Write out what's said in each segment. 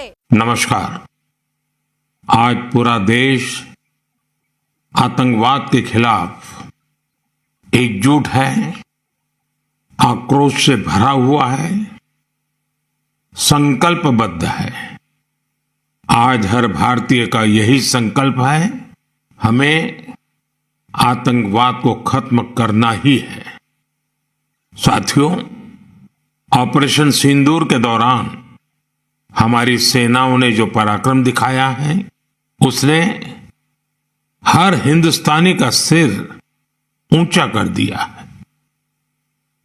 नमस्कार। आज पूरा देश आतंकवाद के खिलाफ एकजुट है, आक्रोश से भरा हुआ है, संकल्पबद्ध है। आज हर भारतीय का यही संकल्प है, हमें आतंकवाद को खत्म करना ही है। साथियों, ऑपरेशन सिंदूर के दौरान हमारी सेनाओं ने जो पराक्रम दिखाया है, उसने हर हिंदुस्तानी का सिर ऊंचा कर दिया है।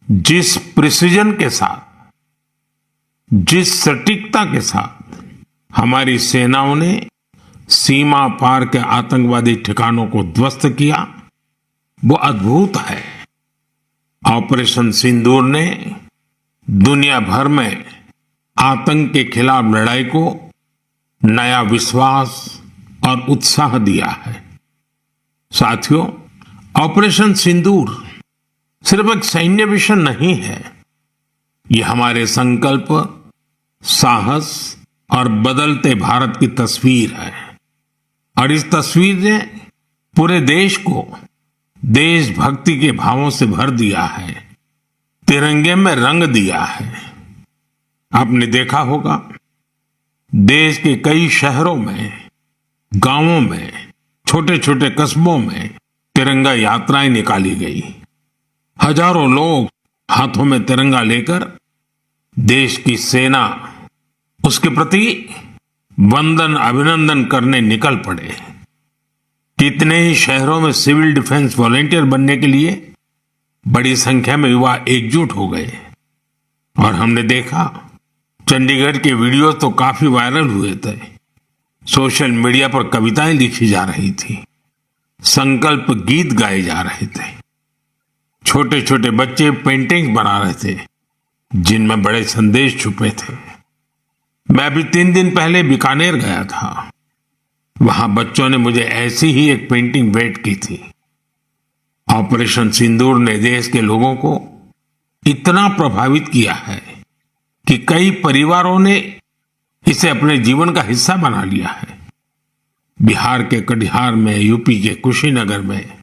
जिस प्रिसीजन के साथ, जिस सटीकता के साथ हमारी सेनाओं ने सीमा पार के आतंकवादी ठिकानों को ध्वस्त किया, वो अद्भुत है। ऑपरेशन सिंदूर ने दुनिया भर में आतंक के खिलाफ लड़ाई को नया विश्वास और उत्साह दिया है। साथियों, ऑपरेशन सिंदूर सिर्फ एक सैन्य मिशन नहीं है, ये हमारे संकल्प, साहस और बदलते भारत की तस्वीर है। और इस तस्वीर ने पूरे देश को देशभक्ति के भावों से भर दिया है, तिरंगे में रंग दिया है। आपने देखा होगा, देश के कई शहरों में, गांवों में, छोटे छोटे कस्बों में तिरंगा यात्राएं निकाली गई। हजारों लोग हाथों में तिरंगा लेकर देश की सेना, उसके प्रति वंदन अभिनंदन करने निकल पड़े। कितने ही शहरों में सिविल डिफेंस वॉलेंटियर बनने के लिए बड़ी संख्या में युवा एकजुट हो गए। और हमने देखा, चंडीगढ़ के वीडियो तो काफी वायरल हुए थे। सोशल मीडिया पर कविताएं लिखी जा रही थी, संकल्प गीत गाए जा रहे थे, छोटे छोटे बच्चे पेंटिंग्स बना रहे थे जिनमें बड़े संदेश छुपे थे। मैं अभी 3 दिन पहले बीकानेर गया था। वहां बच्चों ने मुझे ऐसी ही एक पेंटिंग भेंट की थी। ऑपरेशन सिंदूर ने देश के लोगों को इतना प्रभावित किया है कि कई परिवारों ने इसे अपने जीवन का हिस्सा बना लिया है। बिहार के कटिहार में, यूपी के कुशीनगर में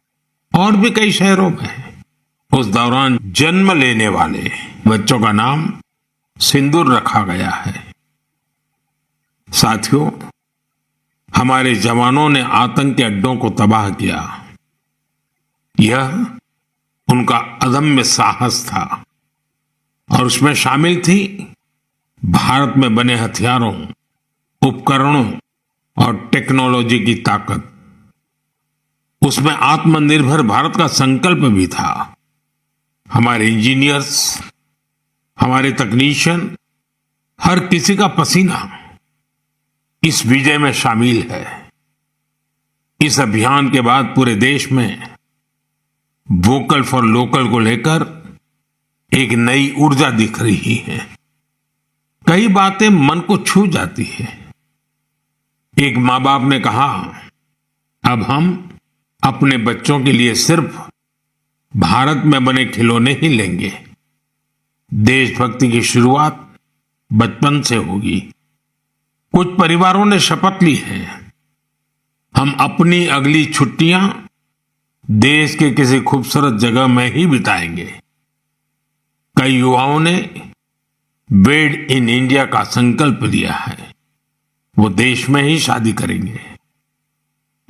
और भी कई शहरों में उस दौरान जन्म लेने वाले बच्चों का नाम सिंदूर रखा गया है। साथियों, हमारे जवानों ने आतंक के अड्डों को तबाह किया। यह उनका अदम्य साहस था और उसमें शामिल थी भारत में बने हथियारों, उपकरणों और टेक्नोलॉजी की ताकत। उसमें आत्मनिर्भर भारत का संकल्प भी था। हमारे इंजीनियर्स, हमारे तकनीशियन, हर किसी का पसीना इस विजय में शामिल है। इस अभियान के बाद पूरे देश में वोकल फॉर लोकल को लेकर एक नई ऊर्जा दिख रही है। कई बातें मन को छू जाती है। एक मां बाप ने कहा, अब हम अपने बच्चों के लिए सिर्फ भारत में बने खिलौने ही लेंगे। देशभक्ति की शुरुआत बचपन से होगी। कुछ परिवारों ने शपथ ली है, हम अपनी अगली छुट्टियां देश के किसी खूबसूरत जगह में ही बिताएंगे। कई युवाओं ने मेड इन इंडिया का संकल्प लिया है, वो देश में ही शादी करेंगे।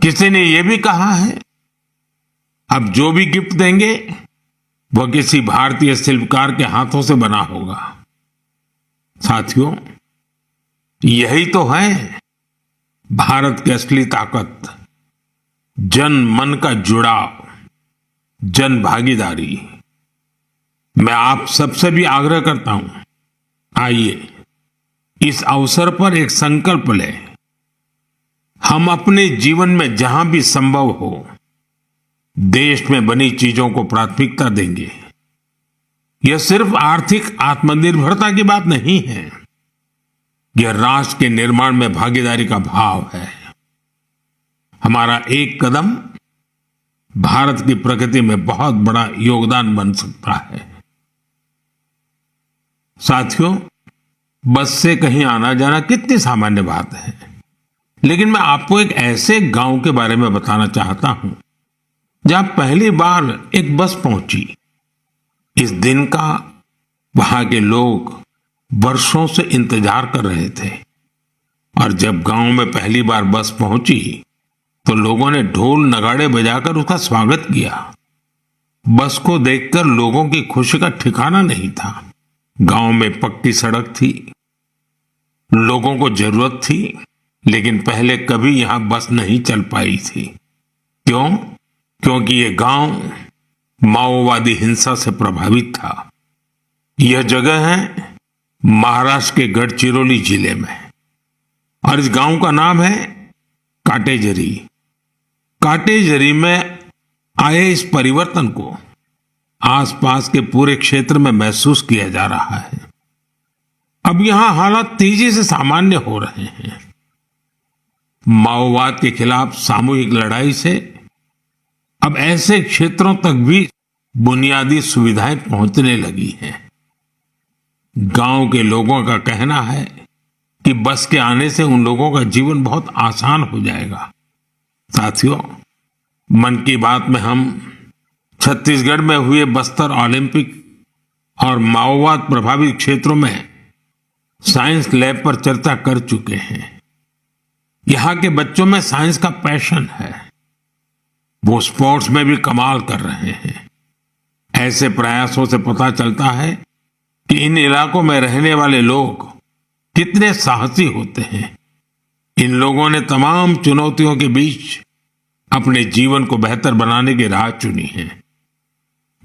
किसी ने यह भी कहा है, अब जो भी गिफ्ट देंगे वह किसी भारतीय शिल्पकार के हाथों से बना होगा। साथियों, यही तो है भारत की असली ताकत, जन मन का जुड़ाव, जन भागीदारी। मैं आप सबसे भी आग्रह करता हूं, आइए इस अवसर पर एक संकल्प लें। हम अपने जीवन में जहां भी संभव हो देश में बनी चीजों को प्राथमिकता देंगे। यह सिर्फ आर्थिक आत्मनिर्भरता की बात नहीं है, यह राष्ट्र के निर्माण में भागीदारी का भाव है। हमारा एक कदम भारत की प्रगति में बहुत बड़ा योगदान बन सकता है। साथियों, बस से कहीं आना जाना कितनी सामान्य बात है। लेकिन मैं आपको एक ऐसे गांव के बारे में बताना चाहता हूं जहां पहली बार एक बस पहुंची। इस दिन का वहां के लोग वर्षों से इंतजार कर रहे थे और जब गांव में पहली बार बस पहुंची तो लोगों ने ढोल नगाड़े बजाकर उसका स्वागत किया। बस को देखकर लोगों की खुशी का ठिकाना नहीं था। गांव में पक्की सड़क थी, लोगों को जरूरत थी, लेकिन पहले कभी यहां बस नहीं चल पाई थी। क्यों? क्योंकि ये गांव माओवादी हिंसा से प्रभावित था। यह जगह है महाराष्ट्र के गढ़चिरौली जिले में और इस गांव का नाम है काटेजरी। काटेजरी में आए इस परिवर्तन को आसपास के पूरे क्षेत्र में महसूस किया जा रहा है। अब यहां हालात तेजी से सामान्य हो रहे हैं। माओवाद के खिलाफ सामूहिक लड़ाई से अब ऐसे क्षेत्रों तक भी बुनियादी सुविधाएं पहुंचने लगी हैं। गांव के लोगों का कहना है कि बस के आने से उन लोगों का जीवन बहुत आसान हो जाएगा। साथियों, मन की बात में हम छत्तीसगढ़ में हुए बस्तर ओलंपिक और माओवाद प्रभावित क्षेत्रों में साइंस लैब पर चर्चा कर चुके हैं। यहां के बच्चों में साइंस का पैशन है, वो स्पोर्ट्स में भी कमाल कर रहे हैं। ऐसे प्रयासों से पता चलता है कि इन इलाकों में रहने वाले लोग कितने साहसी होते हैं। इन लोगों ने तमाम चुनौतियों के बीच अपने जीवन को बेहतर बनाने की राह चुनी है।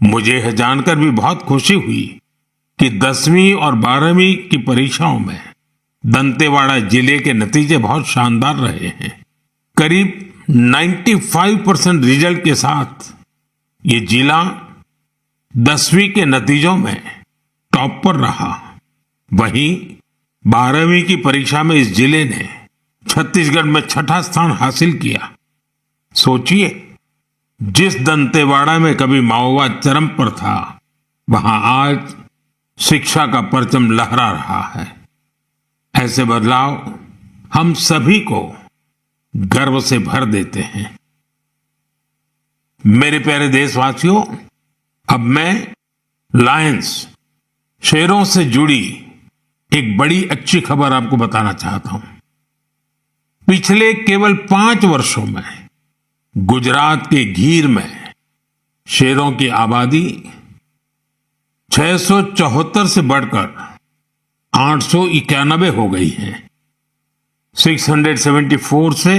मुझे यह जानकर भी बहुत खुशी हुई कि 10वीं और 12वीं की परीक्षाओं में दंतेवाड़ा जिले के नतीजे बहुत शानदार रहे हैं। करीब 95% रिजल्ट के साथ ये जिला 10वीं के नतीजों में टॉप पर रहा। वहीं 12वीं की परीक्षा में इस जिले ने छत्तीसगढ़ में 6ठा स्थान हासिल किया। सोचिए, जिस दंतेवाड़ा में कभी माओवाद चरम पर था, वहां आज शिक्षा का परचम लहरा रहा है। ऐसे बदलाव हम सभी को गर्व से भर देते हैं। मेरे प्यारे देशवासियों, अब मैं लायंस, शेरों से जुड़ी एक बड़ी अच्छी खबर आपको बताना चाहता हूं। पिछले केवल 5 वर्षों में गुजरात के गीर में शेरों की आबादी 674 से बढ़कर 891 हो गई है। 674 से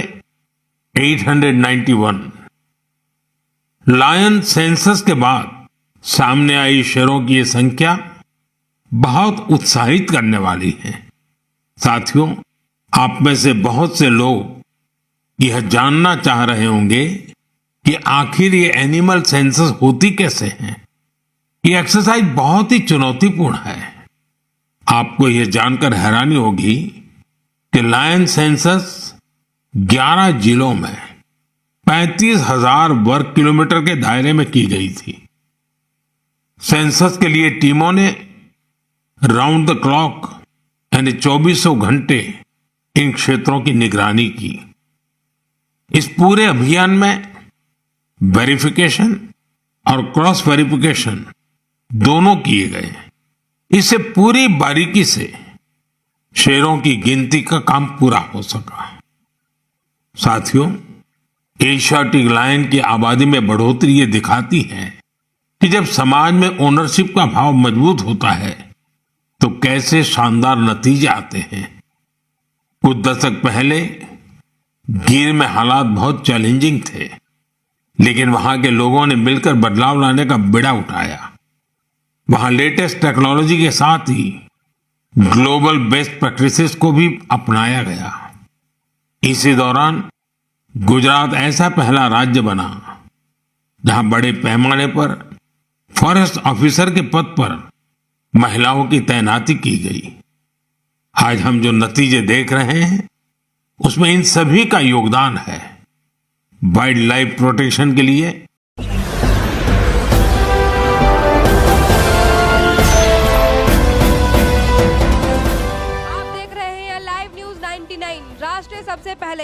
891। लायन सेंसस के बाद सामने आई शेरों की ये संख्या बहुत उत्साहित करने वाली है। साथियों, आप में से बहुत से लोग यह जानना चाह रहे होंगे कि आखिर ये एनिमल सेंसस होती कैसे है। ये एक्सरसाइज बहुत ही चुनौतीपूर्ण है। आपको यह जानकर हैरानी होगी कि लायन सेंसस 11 जिलों में 35,000 वर्ग किलोमीटर के दायरे में की गई थी। सेंसस के लिए टीमों ने राउंड द क्लॉक यानी 2400 घंटे इन क्षेत्रों की निगरानी की। इस पूरे अभियान में वेरिफिकेशन और क्रॉस वेरिफिकेशन दोनों किए गए। इससे पूरी बारीकी से शेरों की गिनती का काम पूरा हो सका। साथियों, एशियाटिक लायन की आबादी में बढ़ोतरी ये दिखाती है कि जब समाज में ओनरशिप का भाव मजबूत होता है तो कैसे शानदार नतीजे आते हैं। कुछ दशक पहले गिर में हालात बहुत चैलेंजिंग थे, लेकिन वहां के लोगों ने मिलकर बदलाव लाने का बीड़ा उठाया। वहां लेटेस्ट टेक्नोलॉजी के साथ ही ग्लोबल बेस्ट प्रैक्टिसेस को भी अपनाया गया। इसी दौरान गुजरात ऐसा पहला राज्य बना जहां बड़े पैमाने पर फॉरेस्ट ऑफिसर के पद पर महिलाओं की तैनाती की गई। आज हम जो नतीजे देख रहे हैं उसमें इन सभी का योगदान है। वाइल्ड लाइफ प्रोटेक्शन के लिए 99 राष्ट्र सबसे पहले।